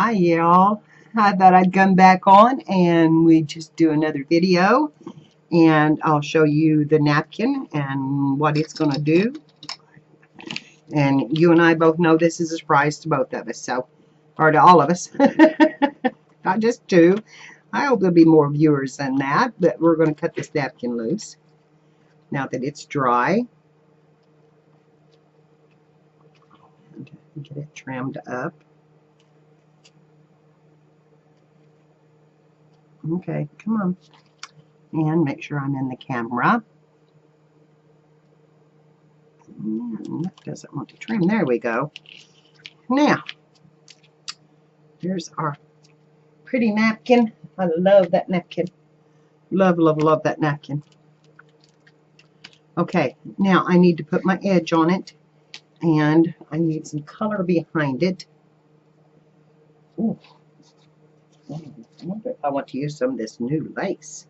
Hi y'all. I thought I'd come back on and we just do another video and I'll show you the napkin and what it's going to do. And you and I both know this is a surprise to both of us, or to all of us. Not just two. I hope there'll be more viewers than that, but we're going to cut this napkin loose now that it's dry. And get it trimmed up. Okay, come on. And make sure I'm in the camera. That doesn't want to trim. There we go. Now, here's our pretty napkin. I love that napkin. Love, love, love that napkin. Okay, now I need to put my edge on it, and I need some color behind it. Ooh. I wonder if I want to use some of this new lace.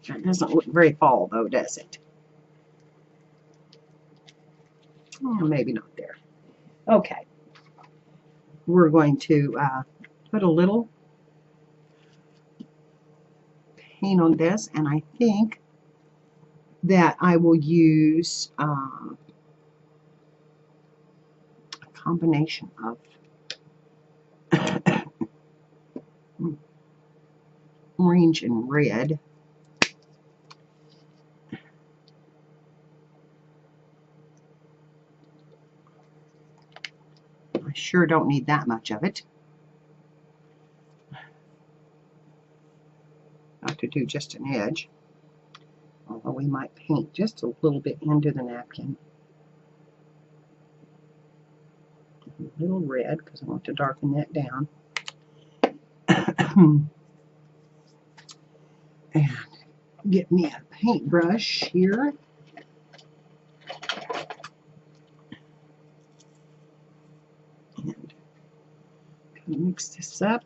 That doesn't look very fall, though, does it? Oh, maybe not there. Okay. We're going to put a little paint on this, and I think that I will use a combination of orange and red. I sure don't need that much of it. Not to do just an edge, although we might paint just a little bit into the napkin. A little red because I want to darken that down. And get me a paintbrush here. And mix this up.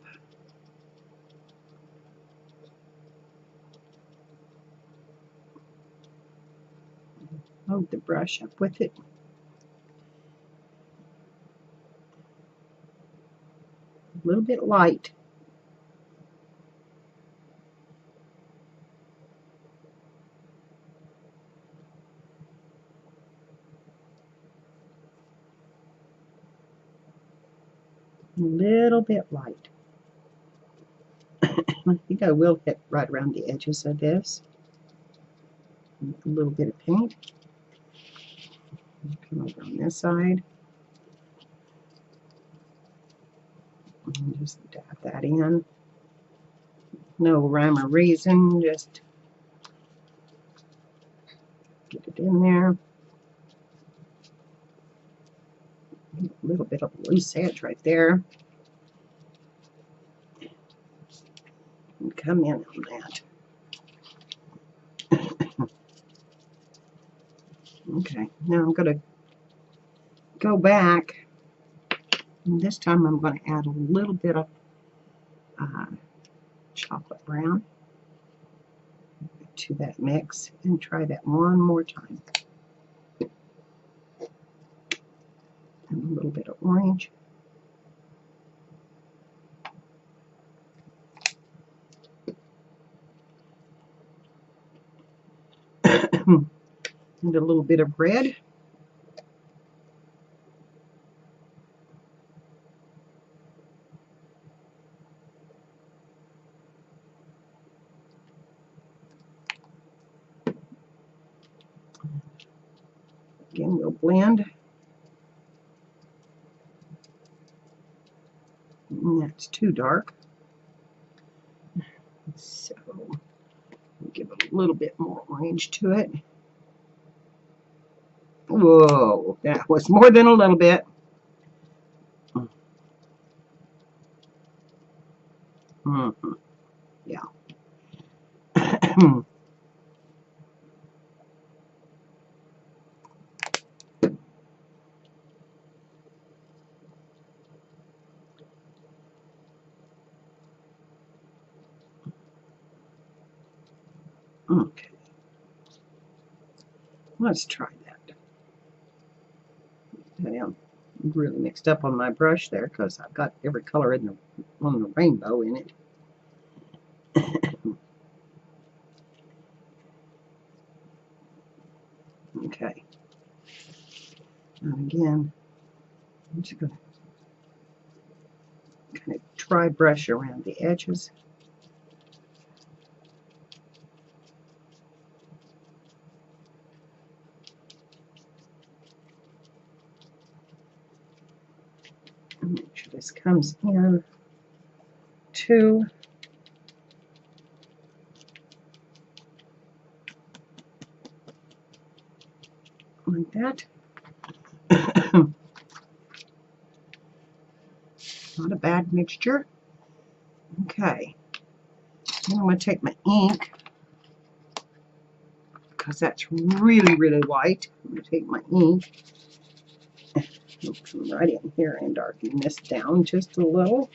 Load the brush up with it. A little bit light. A little bit light. I think I will hit right around the edges of this. A little bit of paint. Come over on this side. And just dab that in. No rhyme or reason, just get it in there. A little bit of a loose edge right there. And come in on that. Okay, now I'm going to go back, and this time I'm going to add a little bit of chocolate brown to that mix and try that one more time. And a little bit of orange. And a little bit of red. Again, we'll blend. And that's too dark. So we'll give it a little bit more orange to it. Whoa, that was more than a little bit. Mm-hmm. Yeah. Okay. Let's try that. am really mixed up on my brush there because I've got every color in the on the rainbow in it. Okay. And again, I'm just going to kind of dry brush around the edges. And make sure this comes in too. Like that. Not a bad mixture. Okay. Then I'm going to take my ink, because that's really, really white. I'm going to take my ink, come right in here and darken this down just a little.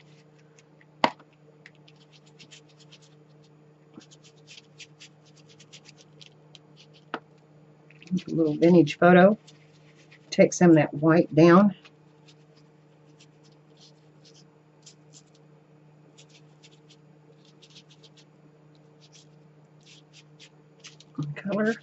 A little vintage photo. Take some of that white down. Color.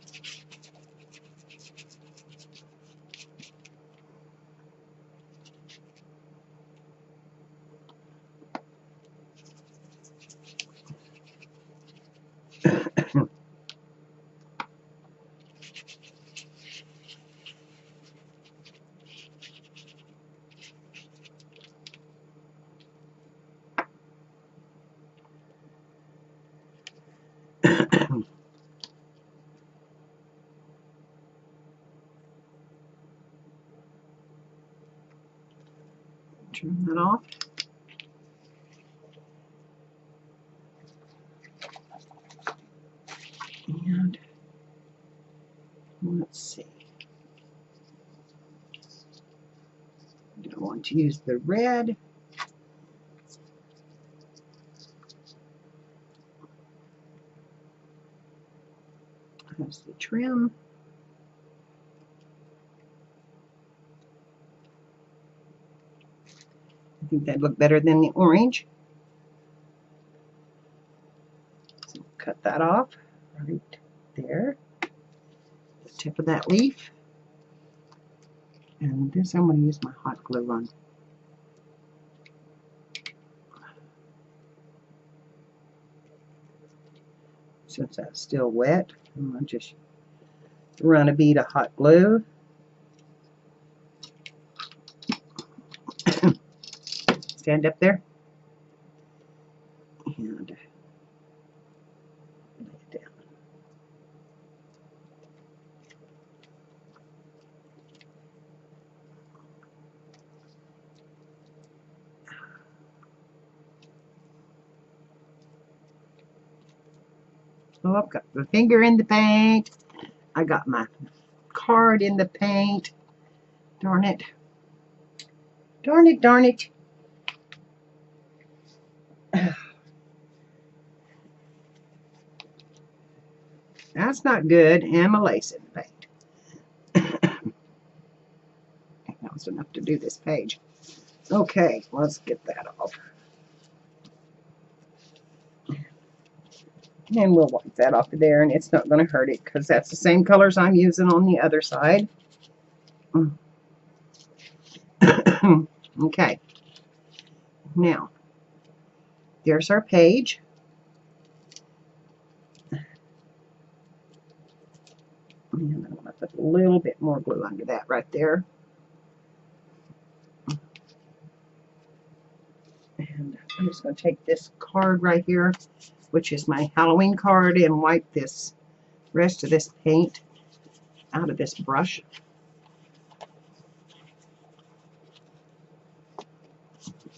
Turn that off. And let's see. I want to use the red. That's the trim. I think that'd look better than the orange. So cut that off right there. The tip of that leaf. And this I'm going to use my hot glue on. Since that's still wet, I'm going to just run a bead of hot glue. Stand up there. And lay it down. Oh, I've got my finger in the paint. I got my card in the paint. Darn it. Darn it, darn it. That's not good. And my lace in the paint. That was enough to do this page. Okay, let's get that off. And we'll wipe that off of there, and it's not going to hurt it because that's the same colors I'm using on the other side. Okay. Now, there's our page. And I'm going to put a little bit more glue under that right there. And I'm just going to take this card right here, which is my Halloween card, and wipe this rest of this paint out of this brush.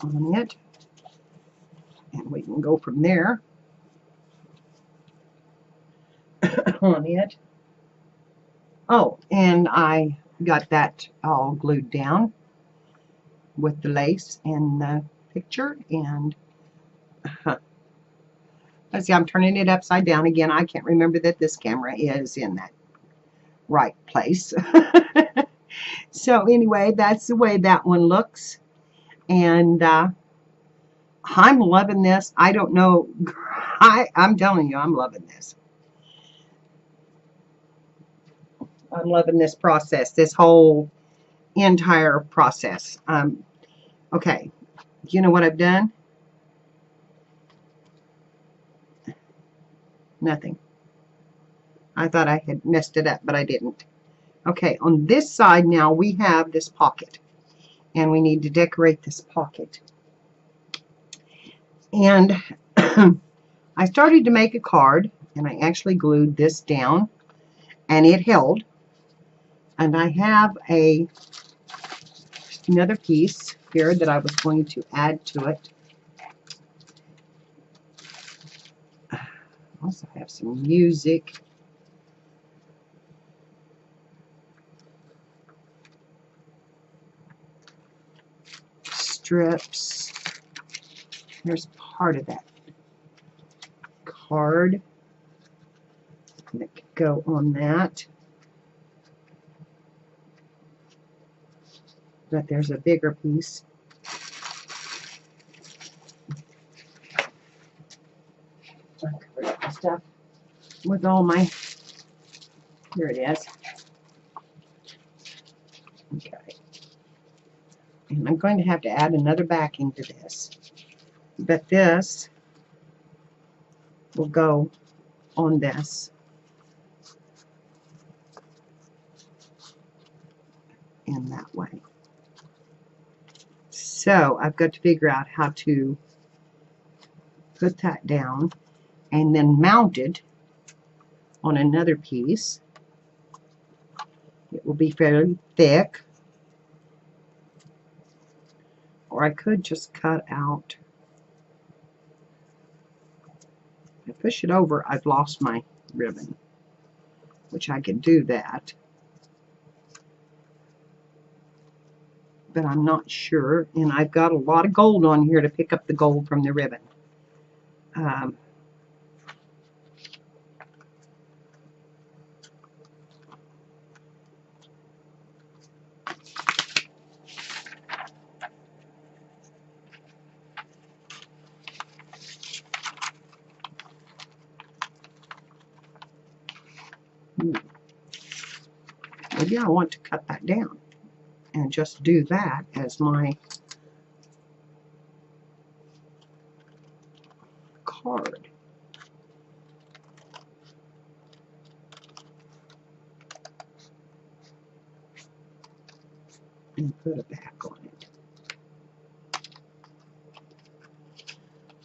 On it. And we can go from there on it. Oh, and I got that all glued down with the lace and the picture. And let's see, I'm turning it upside down again. I can't remember that this camera is in that right place. So anyway, that's the way that one looks. And I'm loving this. I don't know. I'm telling you, I'm loving this. I'm loving this process, this whole entire process. Okay, you know what I've done? Nothing. I thought I had messed it up, but I didn't. Okay, on this side now we have this pocket, and we need to decorate this pocket. And I started to make a card, and I actually glued this down, and it held. And I have another piece here that I was going to add to it. I also have some music. Strips. There's part of that card that could go on that. But there's a bigger piece. I covered up the stuff with all my, here it is. Okay. And I'm going to have to add another backing to this. But this will go on this. In that way. So I've got to figure out how to put that down and then mount it on another piece. It will be fairly thick. Or I could just cut out. If I push it over, I've lost my ribbon, which I could do that. But I'm not sure, and I've got a lot of gold on here to pick up the gold from the ribbon. Maybe I want to cut that down and just do that as my card. And put a back on it.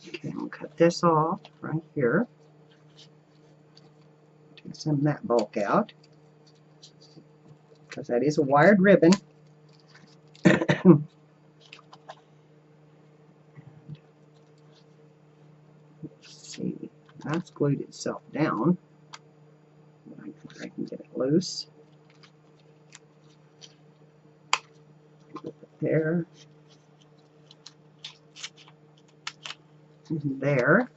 Okay, I'm going to cut this off right here. Take some of that bulk out, because that is a wired ribbon. Let's see, that's glued itself down. I can get it loose. Put it there. And there.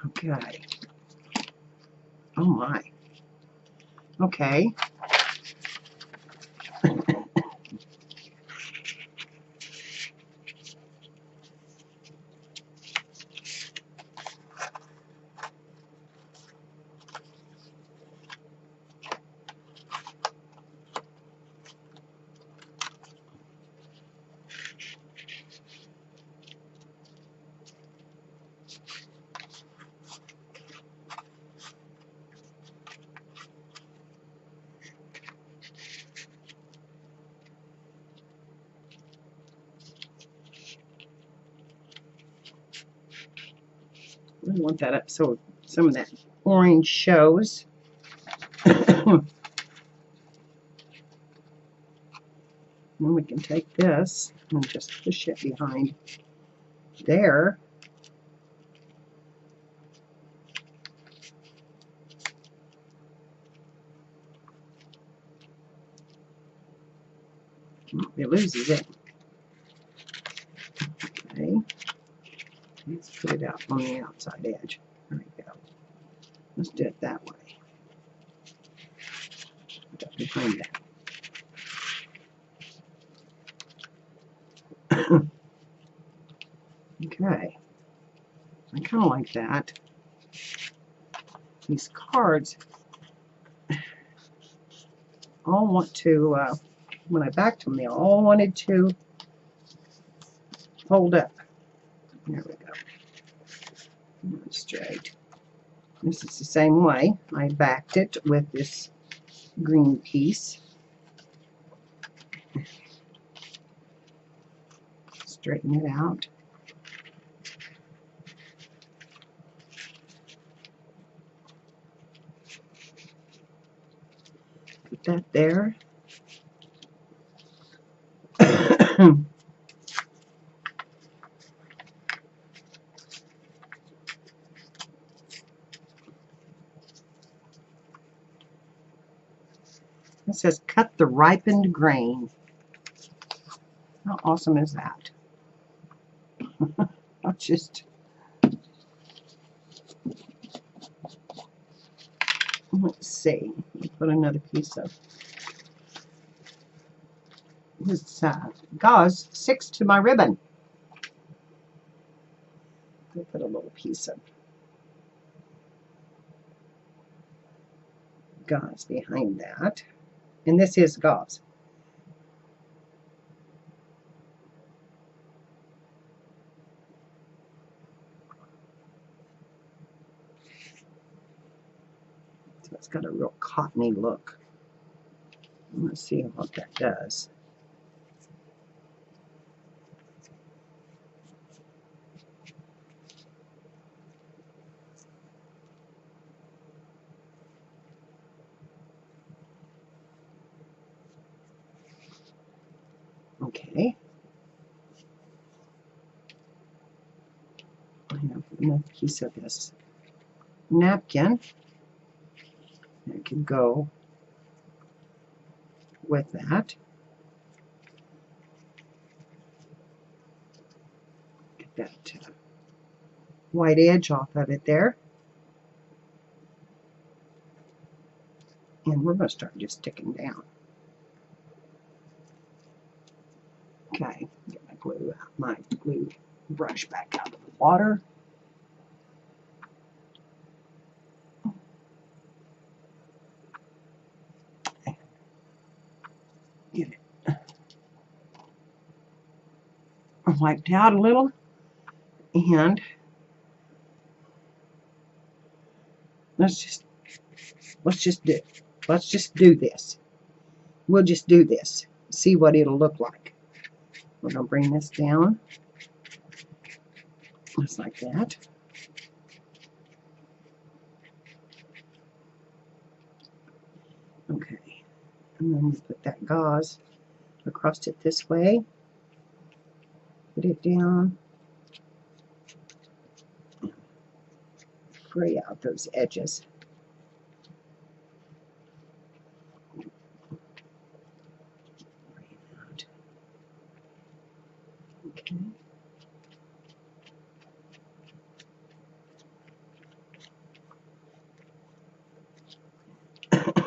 Okay. Oh my. Okay. I want that up so some of that orange shows. Then we can take this and just push it behind there. It loses it. Okay. Let's put it out on the outside edge. There we go. Let's do it that way. Just behind that. Okay. I kind of like that. These cards, all want to, when I backed them, they all wanted to fold up. There we go. Straight. This is the same way. I backed it with this green piece. Straighten it out. Put that there. It says cut the ripened grain. How awesome is that? Let's just let's see. Put another piece of this gauze sticks to my ribbon. I'll put a little piece of gauze behind that. And this is gauze. So it's got a real cottony look. Let's see what that does. Okay. I have another piece of this napkin that could go with that. Get that white edge off of it there. And we're going to start just sticking down. Okay, get my glue brush back out of the water. Get it wiped out a little, and let's just do this. We'll just do this. See what it'll look like. We're going to bring this down just like that. Okay, and then we put that gauze across it this way. Put it down. Fray out those edges. Okay.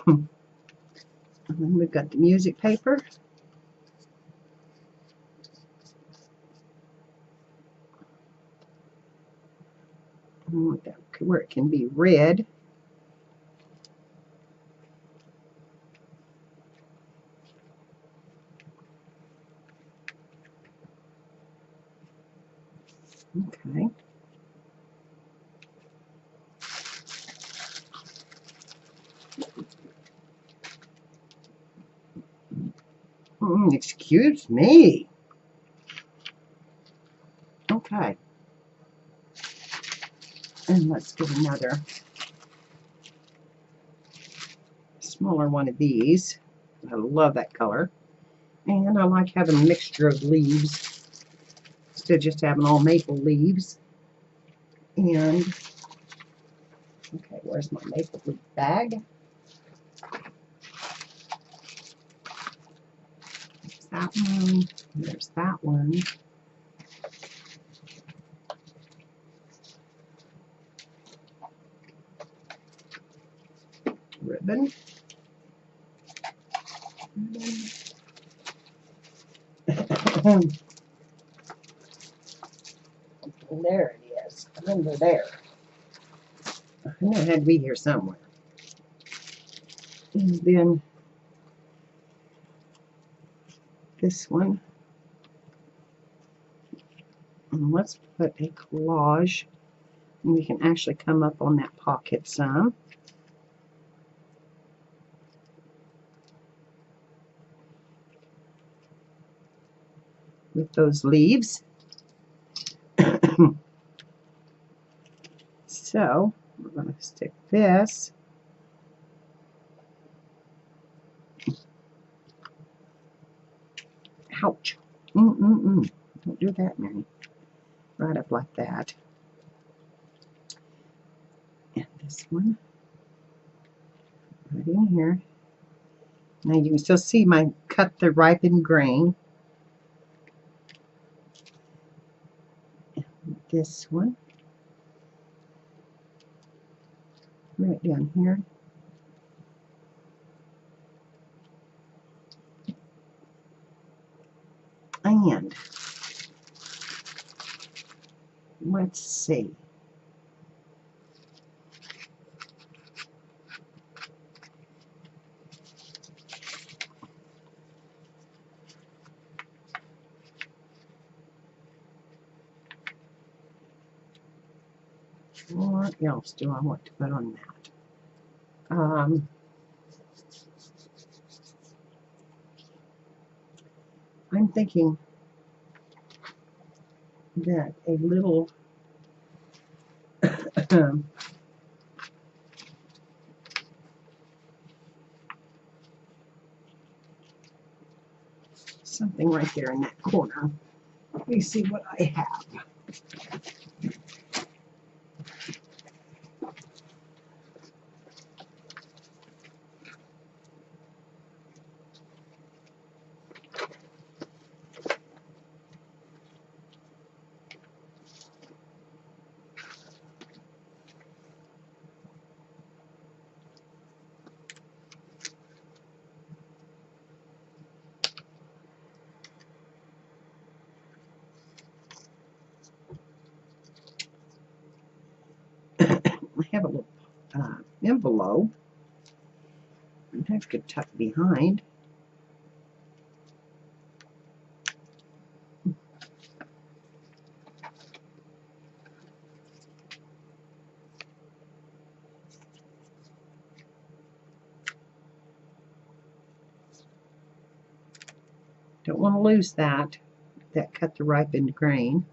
And then we've got the music paper. I want that where it can be red. Okay. Excuse me. Okay. And let's get another smaller one of these. I love that color. And I like having a mixture of leaves instead of just having all maple leaves. And, okay, where's my maple leaf bag? There's that one. There's that one. ribbon. There it is, under there. I know it had to be here somewhere. And then this one. And let's put a collage. And we can actually come up on that pocket some. With those leaves. So we're going to stick this. Ouch. Don't do that, Mary. Right up like that. And this one. Right in here. Now you can still see my cut the ripened grain. And this one. Right down here. And let's see. What else do I want to put on that? I'm thinking that a little something right there in that corner. Let me see what I have. I have a little envelope that could tuck behind. Don't want to lose that cut the ripened grain.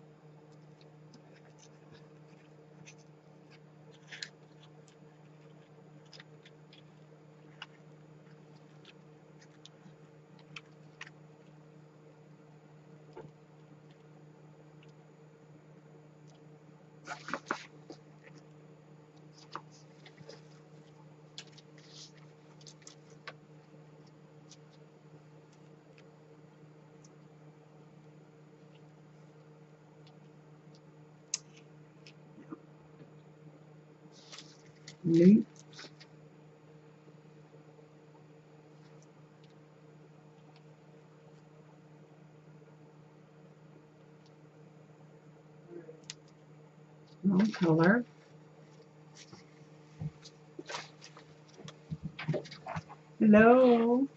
Neat. Wrong color. Hello.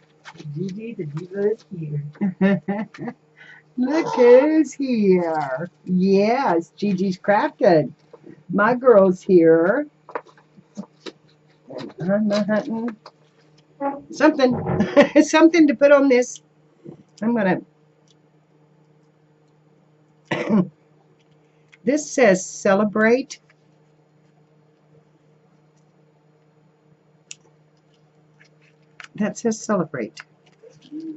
Gigi, the diva is here. Look who's here. Yes, Gigi's Crafted. My girl's here. I'm not hunting. Something. Something to put on this. I'm going to... This says celebrate. That says celebrate.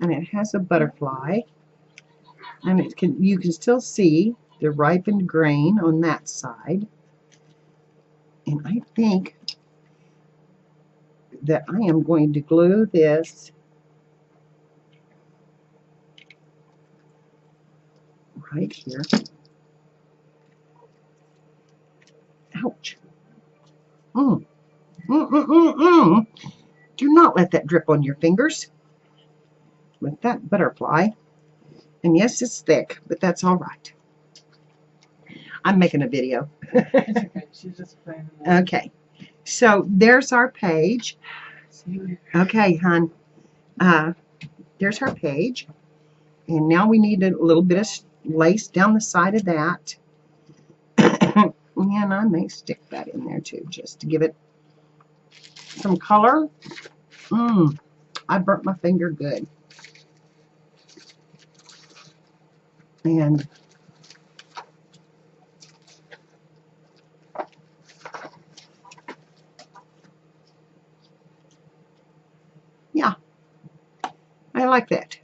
And it has a butterfly. And you can still see the ripened grain on that side. And I think that I am going to glue this right here. Ouch. let that drip on your fingers with that butterfly. And yes, it's thick, but that's all right. I'm making a video. It's okay. She's just playing. Okay, so there's our page. See you later. Okay, hon. There's our page. And now we need a little bit of lace down the side of that. And I may stick that in there too, just to give it some color. I burnt my finger good. And yeah, I like that.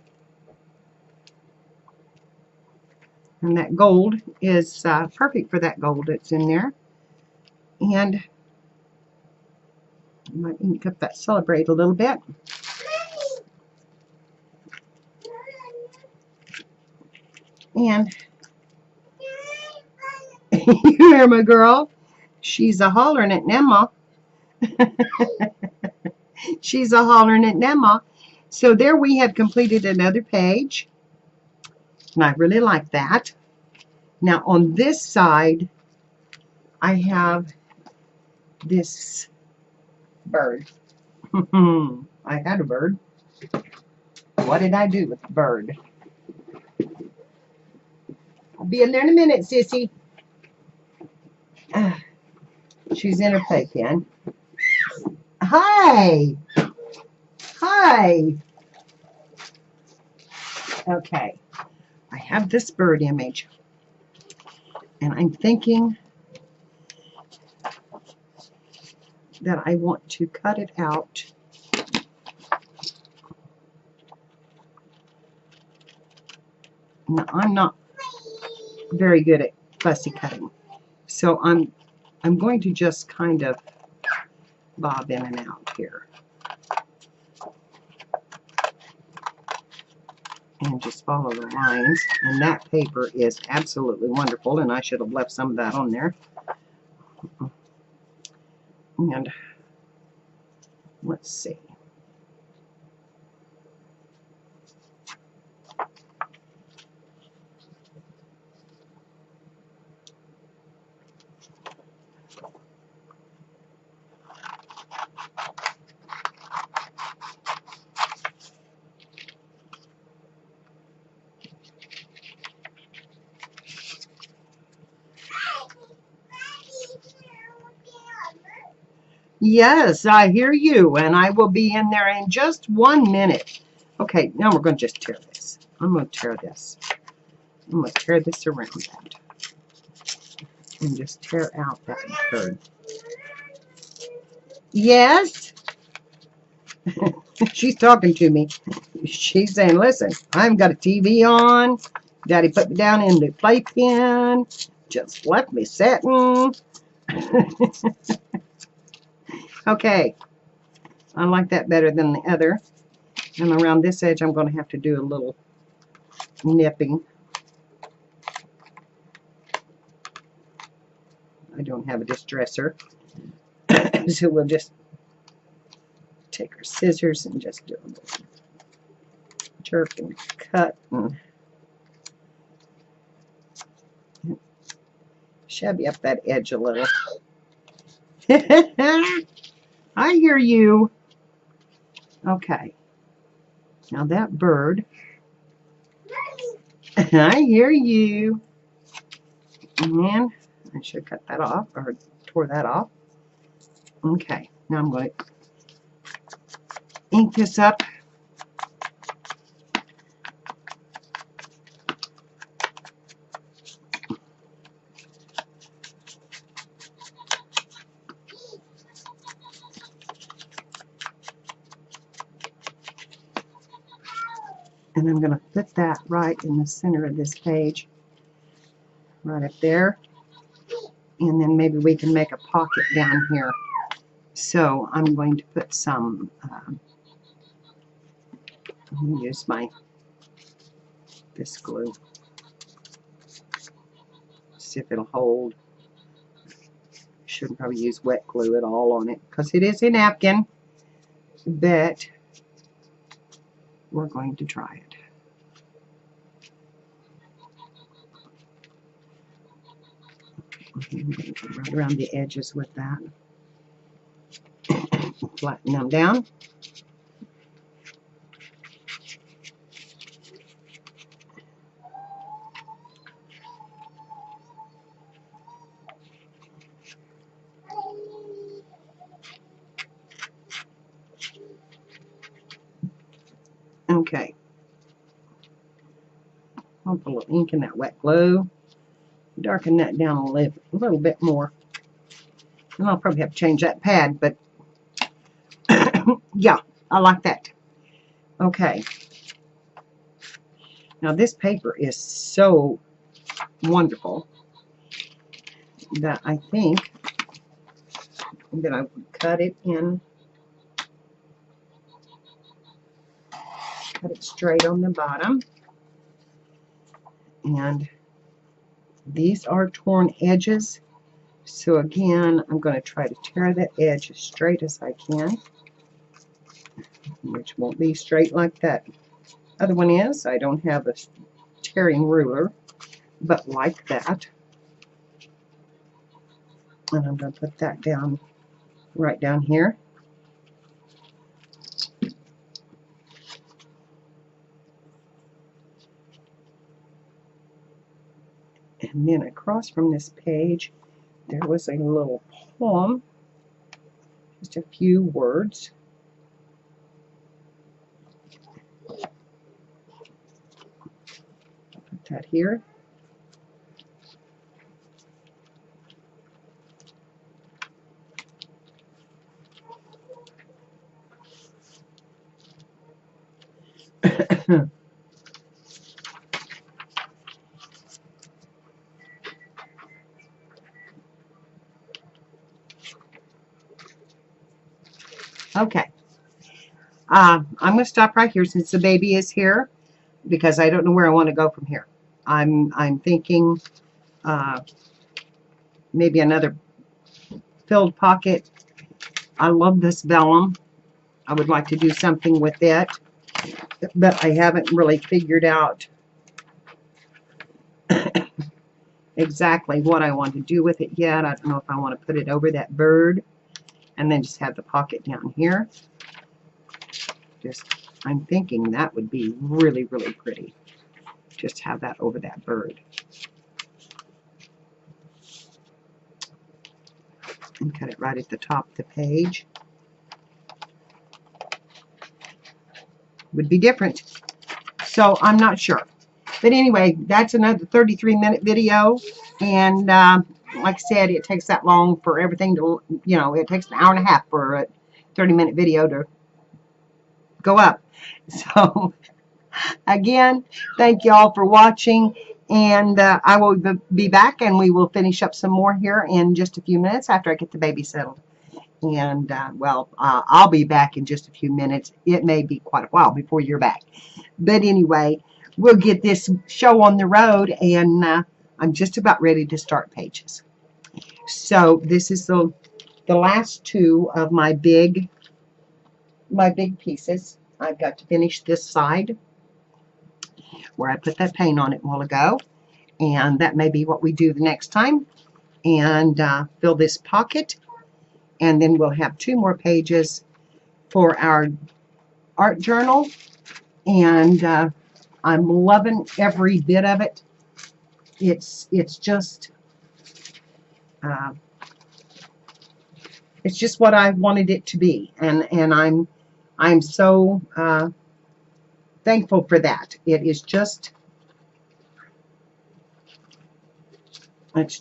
And that gold is perfect for that gold that's in there. And I might ink up that Celebrate a little bit. And you hear my girl? She's a hollering at Nemma. She's a hollering at Nemma. So there we have completed another page. And I really like that. Now on this side, I have this bird. I had a bird. What did I do with the bird? I'll be in there in a minute, sissy. She's in her playpen. Hi. Hi. Okay. I have this bird image. And I'm thinking that I want to cut it out. Now, I'm not very good at fussy cutting. So I'm going to just kind of bob in and out here. And just follow the lines. And that paper is absolutely wonderful, and I should have left some of that on there. And let's see. Yes, I hear you, and I will be in there in just 1 minute. Okay, now we're going to just tear this. I'm going to tear this. I'm going to tear this around that. And just tear out that bird. Yes? She's talking to me. She's saying, listen, I haven't got a TV on. Daddy put me down in the playpen. Just left me sitting. Okay. I like that better than the other. And around this edge, I'm going to have to do a little nipping. I don't have a distresser. So we'll just take our scissors and just do a little jerk and cut and shabby up that edge a little. I hear you. Okay. Now that bird. I hear you. And I should cut that off or tore that off. Okay. Now I'm going to ink this up. And I'm going to put that right in the center of this page, right up there. And then maybe we can make a pocket down here. So I'm going to put some, I'm going to use this glue. See if it'll hold. Shouldn't probably use wet glue at all on it because it is a napkin. But we're going to try it. Right around the edges with that. Flatten them down. Okay. I'll put a little ink in that wet glue. Darken that down a little bit more. And I'll probably have to change that pad, but yeah, I like that. Okay. Now this paper is so wonderful that I think that I would cut it straight on the bottom. And these are torn edges. So again, I'm going to try to tear that edge as straight as I can, which won't be straight like that other one is. I don't have a tearing ruler, but like that. And I'm going to put that down, right down here. And then across from this page, there was a little poem, just a few words. Put that here. Okay. I'm going to stop right here since the baby is here, because I don't know where I want to go from here. I'm thinking maybe another filled pocket. I love this vellum. I would like to do something with it, but I haven't really figured out exactly what I want to do with it yet. I don't know if I want to put it over that bird and then just have the pocket down here. I'm thinking that would be really, really pretty. Just have that over that bird. And cut it right at the top of the page. Would be different. So I'm not sure. But anyway, that's another 33-minute video. And like I said, it takes that long for everything to, it takes an hour and a half for a 30-minute video to go up. So again, thank you all for watching. And I will be back, and we will finish up some more here in just a few minutes after I get the baby settled. And, well, I'll be back in just a few minutes. It may be quite a while before you're back. But anyway, we'll get this show on the road, and I'm just about ready to start pages. So this is the last two of my big pieces. I've got to finish this side where I put that paint on it a while ago, and that may be what we do the next time. And fill this pocket, and then we'll have 2 more pages for our art journal. And I'm loving every bit of it. It's just what I wanted it to be, and I'm so thankful for that. It's just it's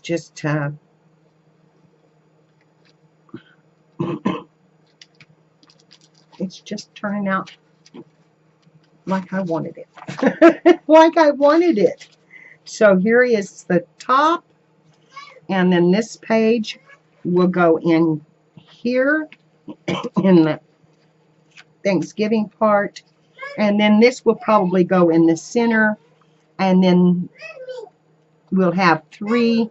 just turning out like I wanted it. Like I wanted it. So here is the top, and then this page will go in here in the Thanksgiving part, and then this will probably go in the center, and then we'll have 3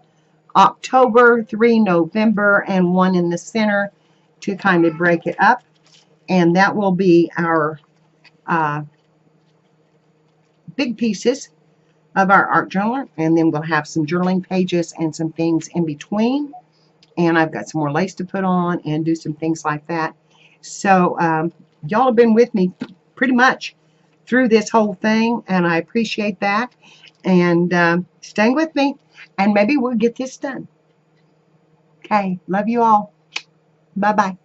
October, 3 November, and 1 in the center to kind of break it up. And that will be our big pieces of our art journaler, and then we'll have some journaling pages and some things in between. And I've got some more lace to put on and do some things like that. So y'all have been with me pretty much through this whole thing, and I appreciate that. And staying with me, and maybe we'll get this done. Okay, love you all. Bye-bye.